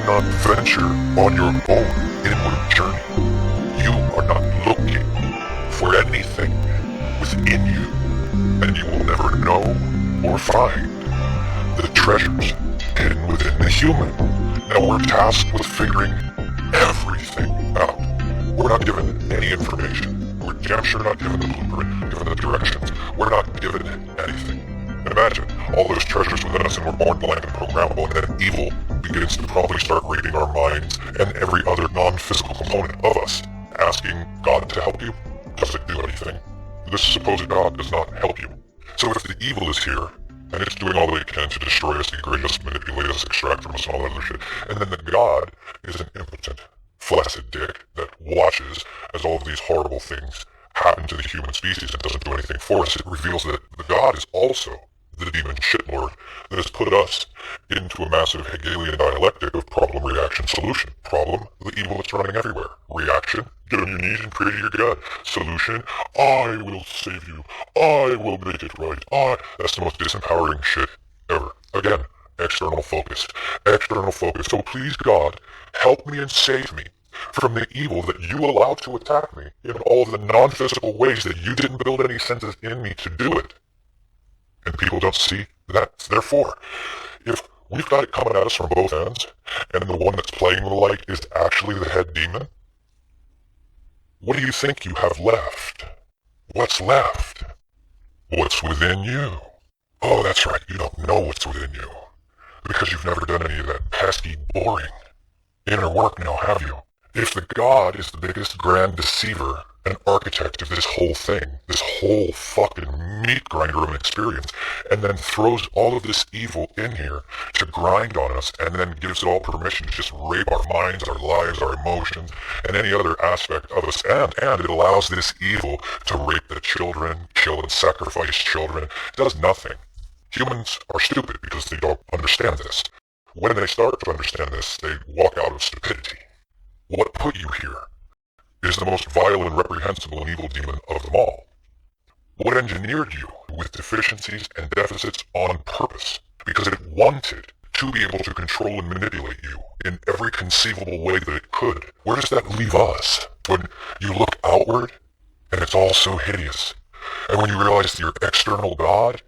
not venture on your own inward journey, you are not looking for anything within you, and you will never know or find the treasures hidden within the human. Now we're tasked with figuring everything out. We're not given any information. We're damn sure not given the blueprint, given the directions. We're not given anything. Imagine all those treasures within us and we're born blank and programmable, and then evil begins to promptly start raiding our minds and every other non-physical component of us. Asking God to help you? Does it do anything? This supposed God does not help you. So if the evil is here, and it's doing all that it can to destroy us, degrade us, manipulate us, extract from us, and all that other shit, and then the God is an impotent, flaccid dick that watches as all of these horrible things happen to the human species and doesn't do anything for us, it reveals that the God is also the demon shitlord that has put us into a massive Hegelian dialectic of problem, reaction, solution. Problem, the evil that's running everywhere. Reaction, get on your knees and pray to your God. Solution, I will save you. I will make it right. That's the most disempowering shit ever. Again, external focus. External focus. So please God, help me and save me from the evil that you allow to attack me in all of the non-physical ways that you didn't build any senses in me to do it. And people don't see that. Therefore, if we've got it coming at us from both ends, and the one that's playing the light is actually the head demon, what do you think you have left? What's left? What's within you? Oh, that's right, you don't know what's within you. Because you've never done any of that pesky, boring inner work now, have you? If the God is the biggest grand deceiver and architect of this whole thing, this whole fucking meat grinder of an experience, and then throws all of this evil in here to grind on us, and then gives it all permission to just rape our minds, our lives, our emotions, and any other aspect of us, and it allows this evil to rape the children, kill and sacrifice children, it does nothing. Humans are stupid because they don't understand this. When they start to understand this, they walk out of stupidity. What put you here is the most vile and reprehensible and evil demon of them all. What engineered you with deficiencies and deficits on purpose, because it wanted to be able to control and manipulate you in every conceivable way that it could. Where does that leave us? When you look outward, and it's all so hideous, and when you realize your external God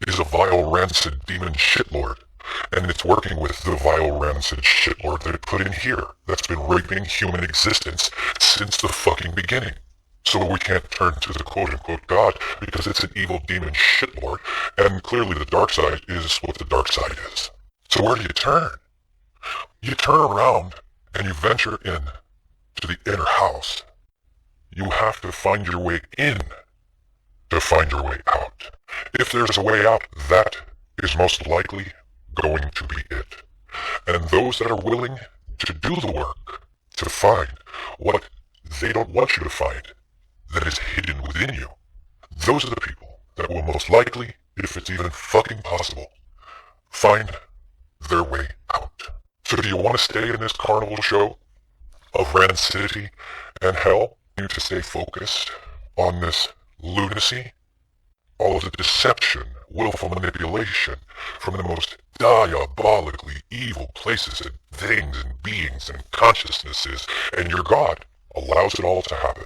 is a vile, rancid demon shitlord, and it's working with the vile, rancid shitlord that it put in here, that's been raping human existence since the fucking beginning. So we can't turn to the quote-unquote God because it's an evil demon shitlord, and clearly the dark side is what the dark side is. So where do you turn? You turn around and you venture in to the inner house. You have to find your way in to find your way out. If there's a way out, that is most likely going to be it. And those that are willing to do the work, to find what they don't want you to find that is hidden within you, those are the people that will most likely, if it's even fucking possible, find their way out. So do you want to stay in this carnival show of rancidity and hell? You need to stay focused on this lunacy, all of the deception, willful manipulation from the most diabolically evil places and things and beings and consciousnesses, and your God allows it all to happen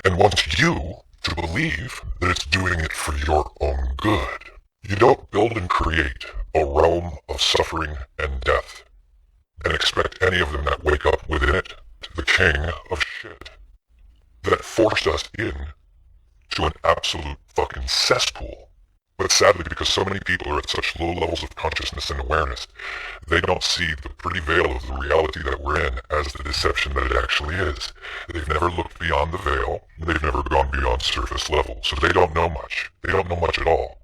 and wants you to believe that it's doing it for your own good. You don't build and create a realm of suffering and death and expect any of them that wake up within it the king of shit that forced us in to an absolute fucking cesspool. But sadly, because so many people are at such low levels of consciousness and awareness, they don't see the pretty veil of the reality that we're in as the deception that it actually is. They've never looked beyond the veil. They've never gone beyond surface level. So they don't know much. They don't know much at all.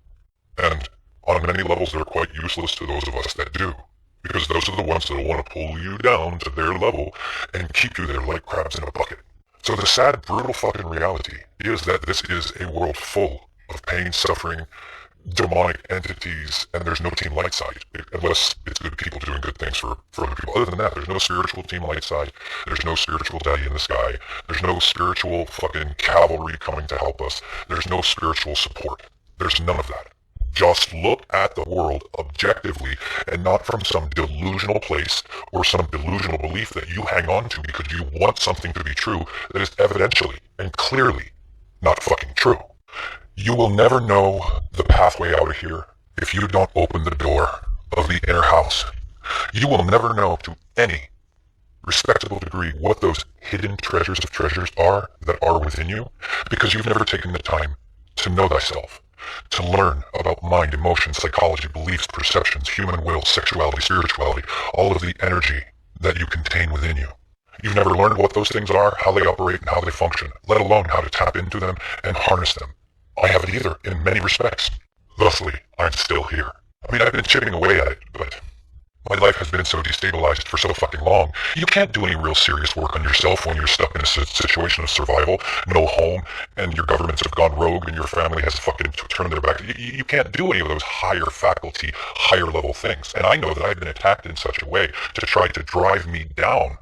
And on many levels, they're quite useless to those of us that do. Because those are the ones that will want to pull you down to their level and keep you there like crabs in a bucket. So the sad, brutal fucking reality is that this is a world full of pain, suffering, demonic entities, and there's no team light side, unless it's good people doing good things for other people. Other than that, there's no spiritual team light side, there's no spiritual daddy in the sky, there's no spiritual fucking cavalry coming to help us, there's no spiritual support. There's none of that. Just look at the world objectively and not from some delusional place or some delusional belief that you hang on to because you want something to be true that is evidentially and clearly not fucking true. You will never know the pathway out of here if you don't open the door of the inner house. You will never know to any respectable degree what those hidden treasures of treasures are that are within you because you've never taken the time to know thyself, to learn about mind, emotion, psychology, beliefs, perceptions, human will, sexuality, spirituality, all of the energy that you contain within you. You've never learned what those things are, how they operate, and how they function, let alone how to tap into them and harness them. I haven't either, in many respects. Thusly, I'm still here. I mean, I've been chipping away at it, but my life has been so destabilized for so fucking long. You can't do any real serious work on yourself when you're stuck in a situation of survival, no home, and your governments have gone rogue and your family has fucking turned their back. You can't do any of those higher faculty, higher level things. And I know that I've been attacked in such a way to try to drive me down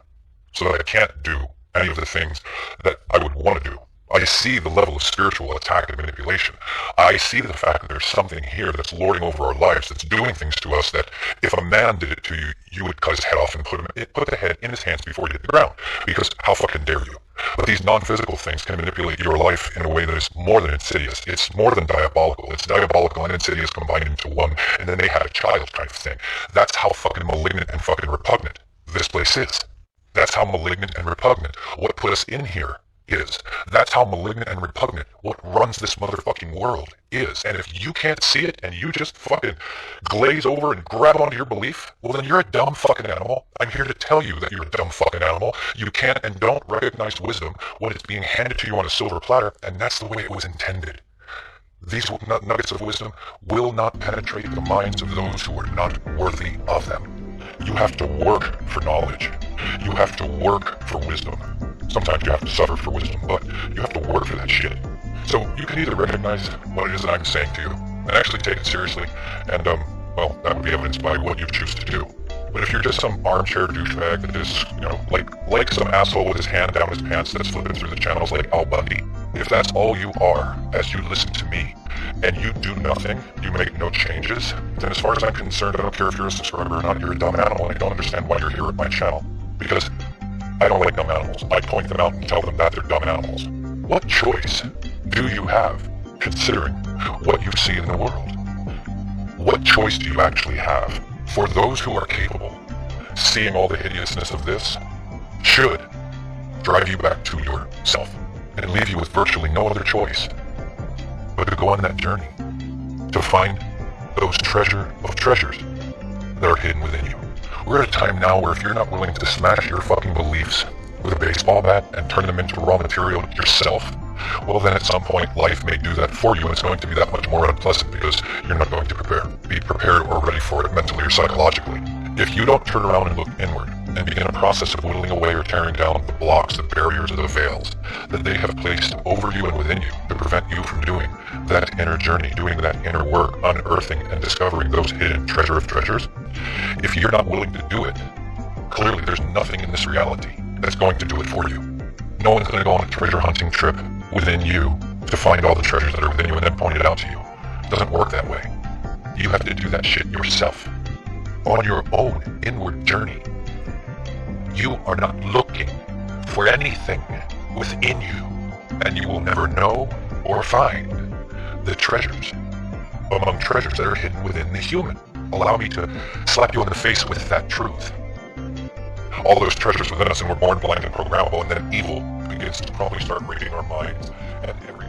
so that I can't do any of the things that I would want to do. I see the level of spiritual attack and manipulation. I see the fact that there's something here that's lording over our lives, that's doing things to us that if a man did it to you, you would cut his head off and put the head in his hands before you hit the ground. Because how fucking dare you? But these non-physical things can manipulate your life in a way that is more than insidious. It's more than diabolical. It's diabolical and insidious combined into one, and then they had a child kind of thing. That's how fucking malignant and fucking repugnant this place is. That's how malignant and repugnant what put us in here is. That's how malignant and repugnant what runs this motherfucking world is. And if you can't see it and you just fucking glaze over and grab onto your belief, well then you're a dumb fucking animal. I'm here to tell you that you're a dumb fucking animal. You can't and don't recognize wisdom when it's being handed to you on a silver platter, and that's the way it was intended. These nuggets of wisdom will not penetrate the minds of those who are not worthy of them. You have to work for knowledge. You have to work for wisdom. Sometimes you have to suffer for wisdom, but you have to work for that shit. So you can either recognize what it is that I'm saying to you and actually take it seriously, and well, that would be evidenced by what you choose to do. But if you're just some armchair douchebag that is, like some asshole with his hand down his pants that's flipping through the channels like Al Bundy, if that's all you are as you listen to me, and you do nothing, you make no changes, then as far as I'm concerned, I don't care if you're a subscriber or not, you're a dumb animal, and I don't understand why you're here at my channel. Because I don't like dumb animals. I point them out and tell them that they're dumb animals. What choice do you have, considering what you see in the world? What choice do you actually have? For those who are capable, seeing all the hideousness of this should drive you back to yourself and leave you with virtually no other choice but to go on that journey to find those treasure of treasures that are hidden within you. We're at a time now where if you're not willing to smash your fucking beliefs with a baseball bat and turn them into raw material yourself, well then at some point life may do that for you, and it's going to be that much more unpleasant because you're not going to be prepared or ready for it mentally or psychologically. If you don't turn around and look inward and begin a process of whittling away or tearing down the blocks, the barriers, or the veils that they have placed over you and within you to prevent you from doing that inner journey, doing that inner work, unearthing and discovering those hidden treasure of treasures, if you're not willing to do it, clearly there's nothing in this reality that's going to do it for you. No one's going to go on a treasure hunting trip within you to find all the treasures that are within you and then point it out to you. It doesn't work that way. You have to do that shit yourself. On your own inward journey. You are not looking for anything within you, and you will never know or find the treasures among treasures that are hidden within the human. Allow me to slap you in the face with that truth. All those treasures within us, and we're born blind and programmable, and then evil begins to probably start raiding our minds and every